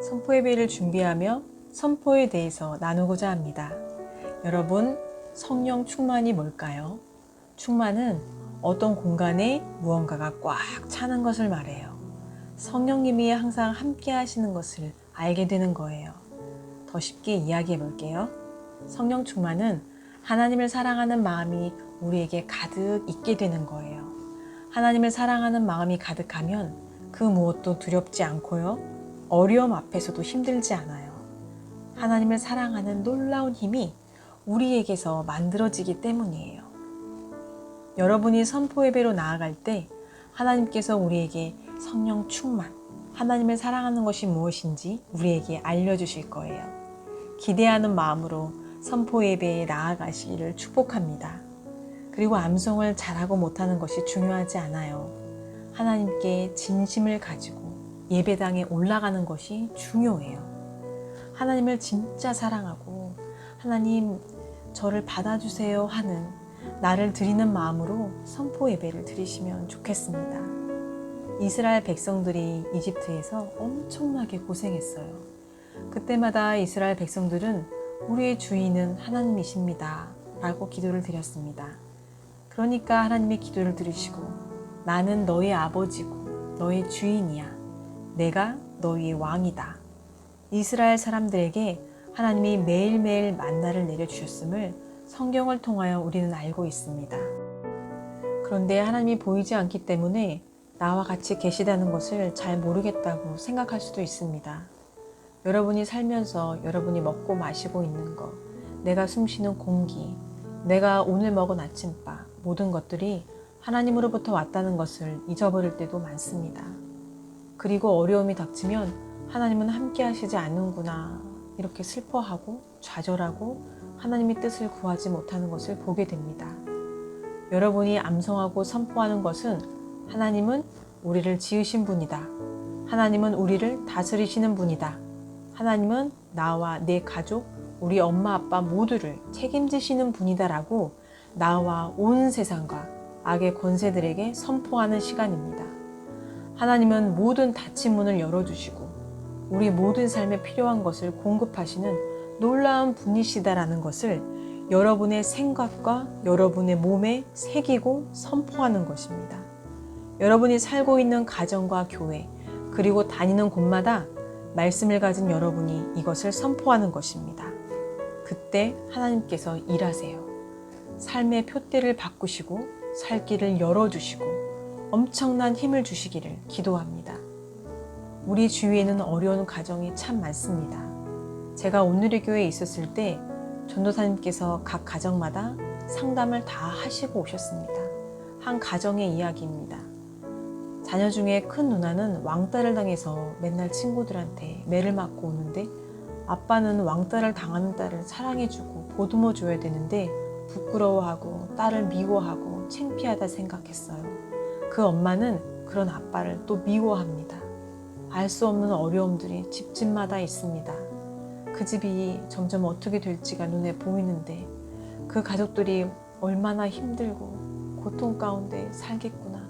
선포 예배를 준비하며 선포에 대해서 나누고자 합니다. 여러분, 성령 충만이 뭘까요? 충만은 어떤 공간에 무언가가 꽉 차는 것을 말해요. 성령님이 항상 함께 하시는 것을 알게 되는 거예요. 더 쉽게 이야기해 볼게요. 성령 충만은 하나님을 사랑하는 마음이 우리에게 가득 있게 되는 거예요. 하나님을 사랑하는 마음이 가득하면 그 무엇도 두렵지 않고요. 어려움 앞에서도 힘들지 않아요. 하나님을 사랑하는 놀라운 힘이 우리에게서 만들어지기 때문이에요. 여러분이 선포 예배로 나아갈 때 하나님께서 우리에게 성령 충만, 하나님을 사랑하는 것이 무엇인지 우리에게 알려주실 거예요. 기대하는 마음으로 선포 예배에 나아가시기를 축복합니다. 그리고 암송을 잘하고 못하는 것이 중요하지 않아요. 하나님께 진심을 가지고 예배당에 올라가는 것이 중요해요. 하나님을 진짜 사랑하고 하나님 저를 받아주세요 하는 나를 드리는 마음으로 선포 예배를 드리시면 좋겠습니다. 이스라엘 백성들이 이집트에서 엄청나게 고생했어요. 그때마다 이스라엘 백성들은 우리의 주인은 하나님이십니다 라고 기도를 드렸습니다. 그러니까 하나님의 기도를 들으시고 나는 너의 아버지고 너의 주인이야. 내가 너희의 왕이다. 이스라엘 사람들에게 하나님이 매일매일 만나를 내려주셨음을 성경을 통하여 우리는 알고 있습니다. 그런데 하나님이 보이지 않기 때문에 나와 같이 계시다는 것을 잘 모르겠다고 생각할 수도 있습니다. 여러분이 살면서 여러분이 먹고 마시고 있는 것, 내가 숨쉬는 공기, 내가 오늘 먹은 아침밥, 모든 것들이 하나님으로부터 왔다는 것을 잊어버릴 때도 많습니다. 그리고 어려움이 닥치면 하나님은 함께 하시지 않는구나 이렇게 슬퍼하고 좌절하고 하나님의 뜻을 구하지 못하는 것을 보게 됩니다. 여러분이 암송하고 선포하는 것은 하나님은 우리를 지으신 분이다. 하나님은 우리를 다스리시는 분이다. 하나님은 나와 내 가족, 우리 엄마 아빠 모두를 책임지시는 분이다라고 나와 온 세상과 악의 권세들에게 선포하는 시간입니다. 하나님은 모든 닫힌 문을 열어주시고 우리 모든 삶에 필요한 것을 공급하시는 놀라운 분이시다라는 것을 여러분의 생각과 여러분의 몸에 새기고 선포하는 것입니다. 여러분이 살고 있는 가정과 교회 그리고 다니는 곳마다 말씀을 가진 여러분이 이것을 선포하는 것입니다. 그때 하나님께서 일하세요. 삶의 표대를 바꾸시고 살 길을 열어주시고 엄청난 힘을 주시기를 기도합니다. 우리 주위에는 어려운 가정이 참 많습니다. 제가 온누리 교회에 있었을 때 전도사님께서 각 가정마다 상담을 다 하시고 오셨습니다. 한 가정의 이야기입니다. 자녀 중에 큰 누나는 왕따를 당해서 맨날 친구들한테 매를 맞고 오는데 아빠는 왕따를 당하는 딸을 사랑해주고 보듬어줘야 되는데 부끄러워하고 딸을 미워하고 창피하다 생각했어요. 그 엄마는 그런 아빠를 또 미워합니다. 알 수 없는 어려움들이 집집마다 있습니다. 그 집이 점점 어떻게 될지가 눈에 보이는데 그 가족들이 얼마나 힘들고 고통 가운데 살겠구나.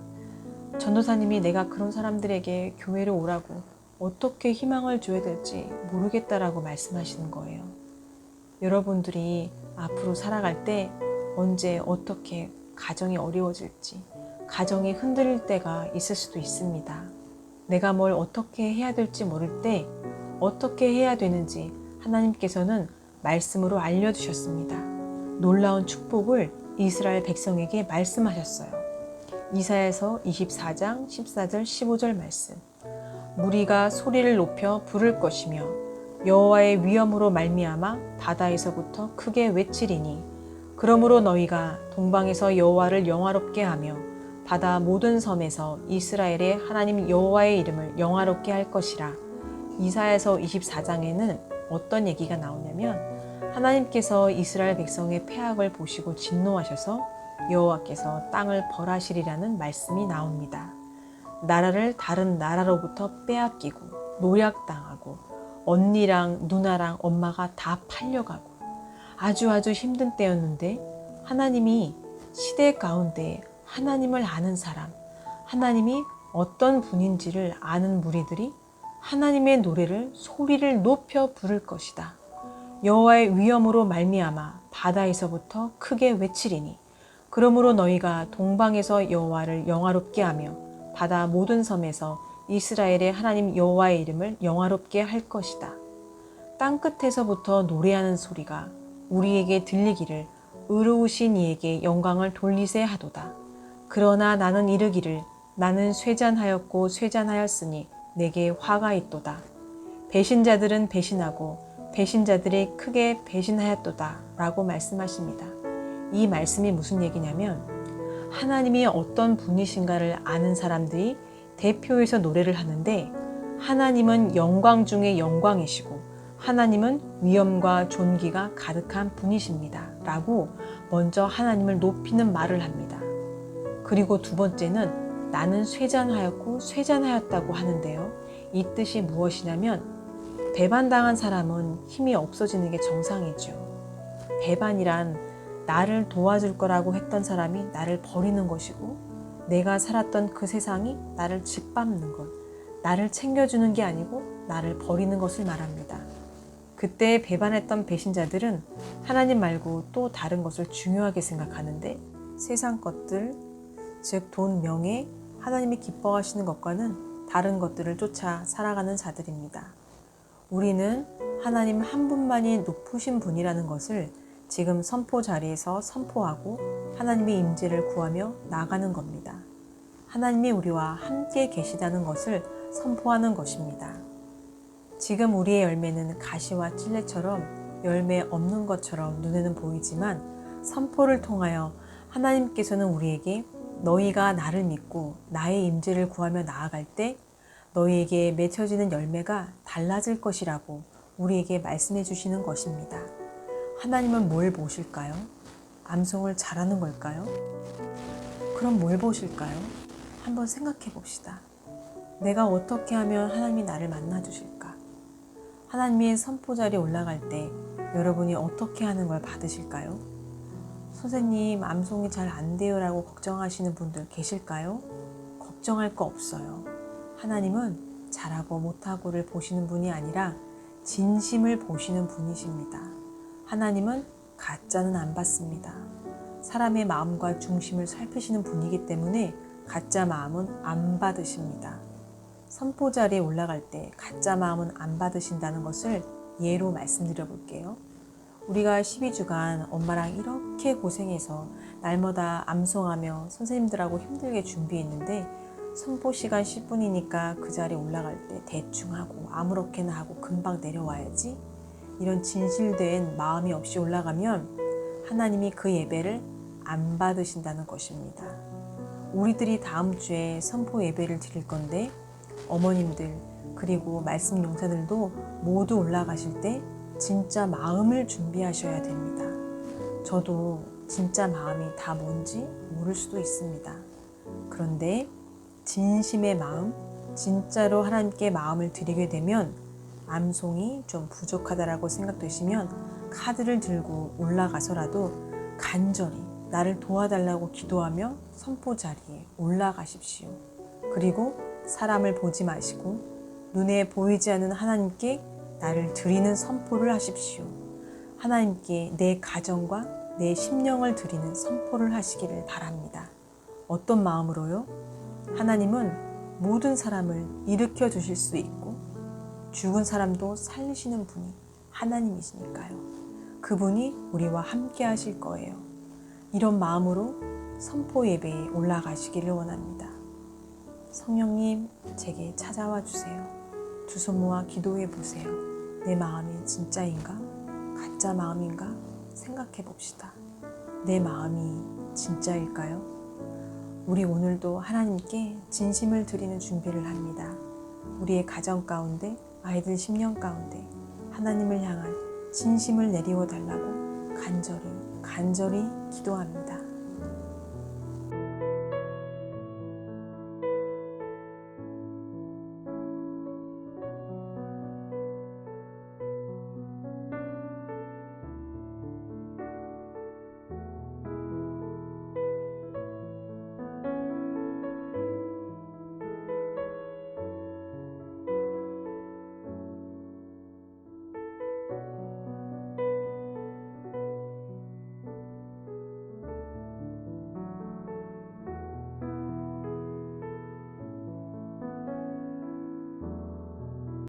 전도사님이 내가 그런 사람들에게 교회를 오라고 어떻게 희망을 줘야 될지 모르겠다라고 말씀하시는 거예요. 여러분들이 앞으로 살아갈 때 언제 어떻게 가정이 어려워질지, 가정이 흔들릴 때가 있을 수도 있습니다. 내가 뭘 어떻게 해야 될지 모를 때 어떻게 해야 되는지 하나님께서는 말씀으로 알려주셨습니다. 놀라운 축복을 이스라엘 백성에게 말씀하셨어요. 이사야서 24장 14절 15절 말씀. 무리가 소리를 높여 부를 것이며 여호와의 위엄으로 말미암아 바다에서부터 크게 외치리니 그러므로 너희가 동방에서 여호와를 영화롭게 하며 바다 모든 섬에서 이스라엘의 하나님 여호와의 이름을 영화롭게 할 것이라. 이사야서 24장에는 어떤 얘기가 나오냐면 하나님께서 이스라엘 백성의 패악을 보시고 진노하셔서 여호와께서 땅을 벌하시리라는 말씀이 나옵니다. 나라를 다른 나라로부터 빼앗기고 노략당하고 언니랑 누나랑 엄마가 다 팔려가고 아주 힘든 때였는데 하나님이 시대 가운데 하나님을 아는 사람, 하나님이 어떤 분인지를 아는 무리들이 하나님의 노래를 소리를 높여 부를 것이다. 여호와의 위엄으로 말미암아 바다에서부터 크게 외치리니 그러므로 너희가 동방에서 여호와를 영화롭게 하며 바다 모든 섬에서 이스라엘의 하나님 여호와의 이름을 영화롭게 할 것이다. 땅 끝에서부터 노래하는 소리가 우리에게 들리기를 의로우신 이에게 영광을 돌리세 하도다. 그러나 나는 이르기를 나는 쇠잔하였고 쇠잔하였으니 내게 화가 있도다. 배신자들은 배신하고 배신자들이 크게 배신하였도다 라고 말씀하십니다. 이 말씀이 무슨 얘기냐면 하나님이 어떤 분이신가를 아는 사람들이 대표해서 노래를 하는데 하나님은 영광 중에 영광이시고 하나님은 위엄과 존귀가 가득한 분이십니다 라고 먼저 하나님을 높이는 말을 합니다. 그리고 두 번째는 나는 쇠잔하였고 쇠잔하였다고 하는데요. 이 뜻이 무엇이냐면 배반당한 사람은 힘이 없어지는 게 정상이죠. 배반이란 나를 도와줄 거라고 했던 사람이 나를 버리는 것이고 내가 살았던 그 세상이 나를 짓밟는 것, 나를 챙겨주는 게 아니고 나를 버리는 것을 말합니다. 그때 배반했던 배신자들은 하나님 말고 또 다른 것을 중요하게 생각하는데 세상 것들, 즉 돈, 명예, 하나님이 기뻐하시는 것과는 다른 것들을 쫓아 살아가는 자들입니다. 우리는 하나님 한 분만이 높으신 분이라는 것을 지금 선포 자리에서 선포하고 하나님의 임재를 구하며 나가는 겁니다. 하나님이 우리와 함께 계시다는 것을 선포하는 것입니다. 지금 우리의 열매는 가시와 찔레처럼 열매 없는 것처럼 눈에는 보이지만 선포를 통하여 하나님께서는 우리에게 너희가 나를 믿고 나의 임재를 구하며 나아갈 때 너희에게 맺혀지는 열매가 달라질 것이라고 우리에게 말씀해 주시는 것입니다. 하나님은 뭘 보실까요? 암송을 잘하는 걸까요? 그럼 뭘 보실까요? 한번 생각해 봅시다. 내가 어떻게 하면 하나님이 나를 만나 주실까? 하나님의 선포 자리에 올라갈 때 여러분이 어떻게 하는 걸 받으실까요? 선생님, 암송이 잘 안 돼요 라고 걱정하시는 분들 계실까요? 걱정할 거 없어요. 하나님은 잘하고 못하고를 보시는 분이 아니라 진심을 보시는 분이십니다. 하나님은 가짜는 안 받습니다. 사람의 마음과 중심을 살피시는 분이기 때문에 가짜 마음은 안 받으십니다. 선포 자리에 올라갈 때 가짜 마음은 안 받으신다는 것을 예로 말씀드려 볼게요. 우리가 12주간 엄마랑 이렇게 고생해서 날마다 암송하며 선생님들하고 힘들게 준비했는데 선포 시간 10분이니까 그 자리에 올라갈 때 대충 하고 아무렇게나 하고 금방 내려와야지 이런 진실된 마음이 없이 올라가면 하나님이 그 예배를 안 받으신다는 것입니다. 우리들이 다음 주에 선포 예배를 드릴 건데 어머님들 그리고 말씀 용사들도 모두 올라가실 때 진짜 마음을 준비하셔야 됩니다. 저도 진짜 마음이 다 뭔지 모를 수도 있습니다. 그런데 진심의 마음, 진짜로 하나님께 마음을 드리게 되면 암송이 좀 부족하다라고 생각되시면 카드를 들고 올라가서라도 간절히 나를 도와달라고 기도하며 선포 자리에 올라가십시오. 그리고 사람을 보지 마시고 눈에 보이지 않는 하나님께 나를 드리는 선포를 하십시오. 하나님께 내 가정과 내 심령을 드리는 선포를 하시기를 바랍니다. 어떤 마음으로요? 하나님은 모든 사람을 일으켜 주실 수 있고 죽은 사람도 살리시는 분이 하나님이시니까요. 그분이 우리와 함께 하실 거예요. 이런 마음으로 선포 예배에 올라가시기를 원합니다. 성령님, 제게 찾아와 주세요. 두 손 모아 기도해 보세요. 내 마음이 진짜인가? 가짜 마음인가? 생각해 봅시다. 내 마음이 진짜일까요? 우리 오늘도 하나님께 진심을 드리는 준비를 합니다. 우리의 가정 가운데, 아이들 심령 가운데 하나님을 향한 진심을 내리워 달라고 간절히 기도합니다.